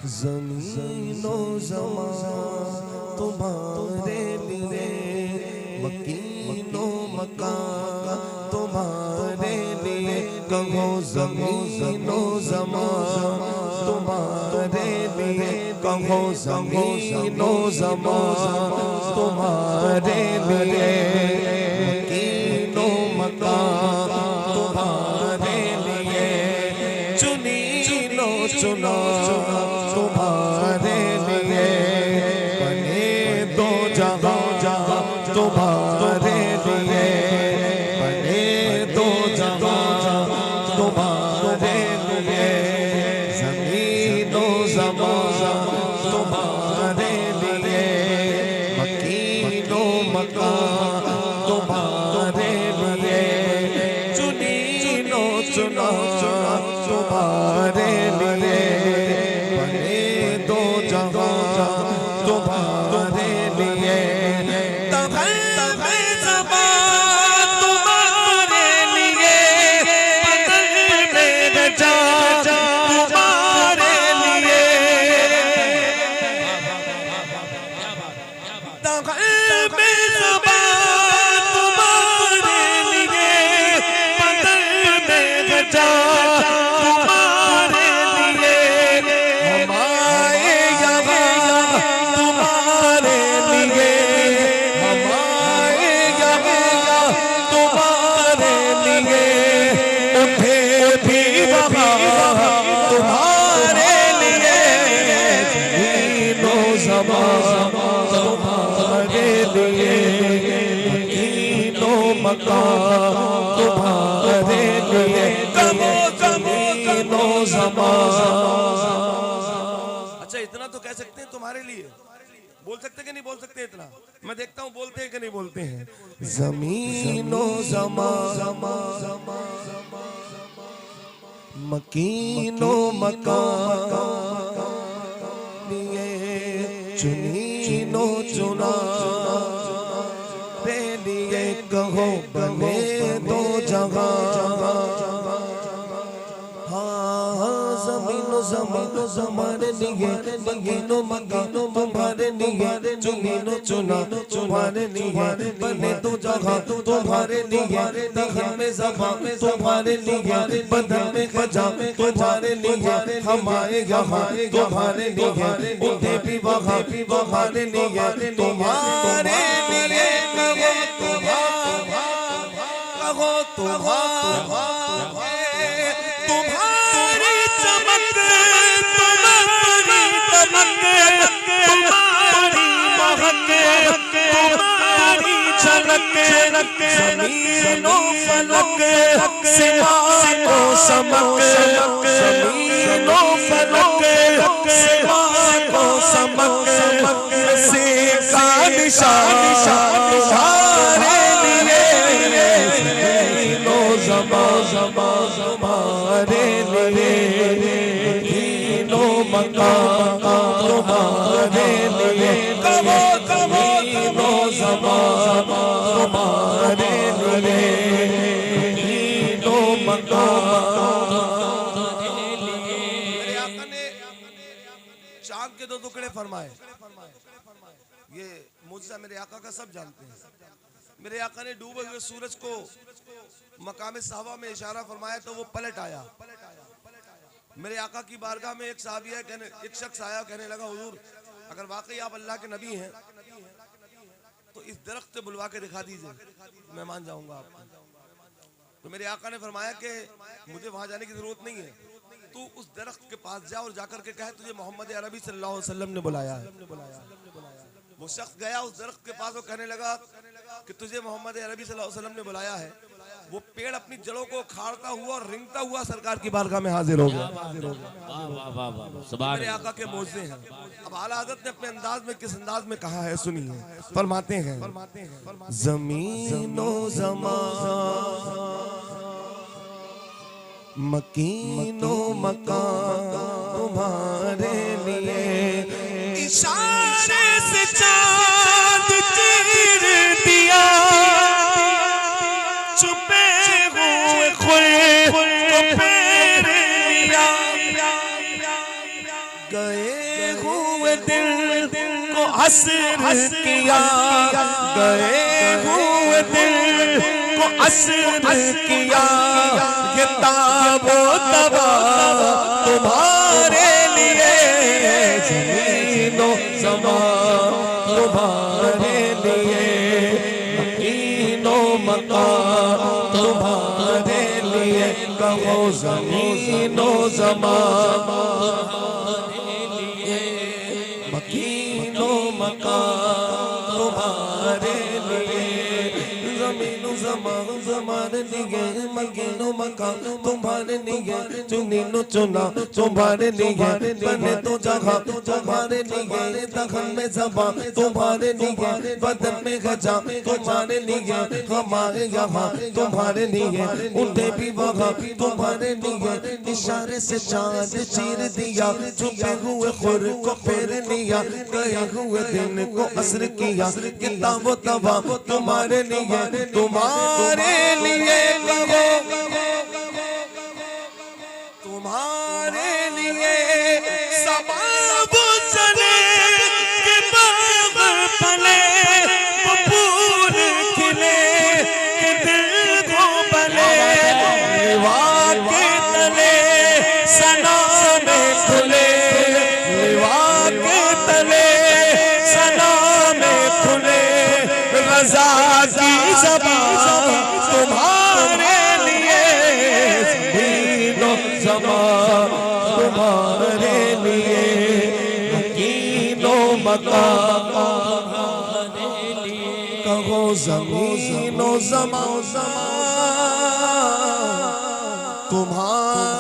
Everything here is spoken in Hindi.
ज़मीनो ज़मान तुम्हारे लिए, मकीनो मकान तुम्हारे लिए। कहो ज़मीनो ज़मान तुम्हारे लिए, कहो ज़मीनो ज़मान तुम्हारे लिए। मकीनो मकान तुम्हारे लिए, चुनीनो चुना तुम्हारे लिए। बने दो जहां तुम्हारे लिए, बने दो जहां तुम्हारे लिए। ज़मीनो ज़मान तुम्हारे लिए, मकीनो मकान तुम्हारे लिए। चुनीनो चुना तुम्हारे लिए, बने दो जहां तुम्हारे लिए। तुम्हारे लिए ज़मीनो ज़मान। अच्छा इतना तो कह सकते हैं तुम्हारे लिए, बोल सकते कि नहीं बोल सकते? इतना मैं देखता हूँ बोलते हैं कि नहीं बोलते हैं। ज़मीनो ज़मान मकीनो मकान लिए, चुनीनो चुना लिए। कहो बने दो जहां, हाँ ज़मीनो ज़मीनो तुम्हारे लिए, मकीनो मकानो तुम्हारे लिए। चुनीनो चुना तुम्हारे लिए, बने दो जहां तुम्हारे लिए। दखन में ज़बान तुम्हारे लिए, बदन में खजा तुम्हारे लिए। हमारे यहाँ तुम्हारे लिए, उठे भी वहाँ तुम्हारे लिए। तुम्हारे लिए कहो तुम्हारी चमक, तुम्हारी दमक, तुम्हारी महक, तुम्हारी झलक। ज़मीनो फलक सिमानो समक, ज़मीनो फलक सिमानो समक। से का निशान तुम्हारे लिए, ज़मीनो ज़मान तुम्हारे लिए। मकीनो मकान तुम्हारे लिए, ज़मीनो ज़मान तुम्हारे लिए। मकीनो मकान। मेरे आका ने चांद के दो टुकड़े फरमाए। ये मुझसे मेरे आका का सब जानते हैं। मेरे आका ने डूबे हुए सूरज को मकाम साहबा में इशारा फरमाया तो वो पलट आया। मेरे आका की बारगाह में एक साहबी है, एक शख्स आया, कहने लगा हुजूर अगर वाकई आप अल्लाह के नबी हैं तो इस दरख्त से बुलवा के दिखा दीजिए, मैं मान जाऊंगा आपको। तो मेरे आका ने फरमाया कि मुझे वहां जाने की जरूरत नहीं है, तू उस दरख्त के पास जा और जाकर के कहे तुझे मोहम्मद अरबी सल्लल्लाहु अलैहि वसल्लम ने बुलाया है। वो शख्स गया उस दरख्त के पास, वो कहने लगा कि तुझे मोहम्मद अरबी सल्लल्लाहु अलैहि वसल्लम ने बुलाया है। वो पेड़ अपनी जड़ों को खाड़ता हुआ और रिंगता हुआ सरकार की बारगाह में हाजिर हो गया। मेरे आका के मौजे हैं। अब आला हज़रत ने अपने अंदाज में किस अंदाज में कहा है सुनिए। फरमाते हैं ज़मीनो ज़मान मकीनो मकान तुम्हारे लिए। इशारे से चाँद चीर दिया, छुपे हुए खुल को फेर लिया। गए हुए दिल को असर किया, गए हुए दिल को असर किया, ये ताबो तबा तुम्हारे लिए, ज़मीनो ज़मा तुम्हारे लिए, मकीनो मकान तुम्हारे लिए, कहो ज़मीनो ज़मा मकीनो मकान तुम्हारे लिए, ज़मीनो ज़मा तुम्हारे लिए, मकीनो मकान तुम्हारे लिए, चुनीनो चुना तुम्हारे लिए, बने तो जगह तुम्हारे लिए, दखन में ज़बां तुम्हारे लिए, बदन में गजा तुम्हारे लिए, हमारे यहाँ तुम्हारे लिए, उठे भी वहाँ तुम्हारे लिए, इशारे से चाँद चीर दिया, छुपे हुए खुर को फेर लिया, गए हुए दिन को असर किया, किताब तबा तुम्हारे लिए, तुम्हारे लिए कहो, तुम्हारे लिए सबाब चले कि बाग फले, वो फूल खिले कि दिल को बले, लिवा के तले सना में खुले, लिवा के तले सना में खुले, रज़ा की ज़बान तुम्हारे लिए, ज़मीनो ज़मा तुम्हारे लिए, मकीनो मकान तुम्हारे लिए, कहो ज़मीनो ज़मा तुम्हारे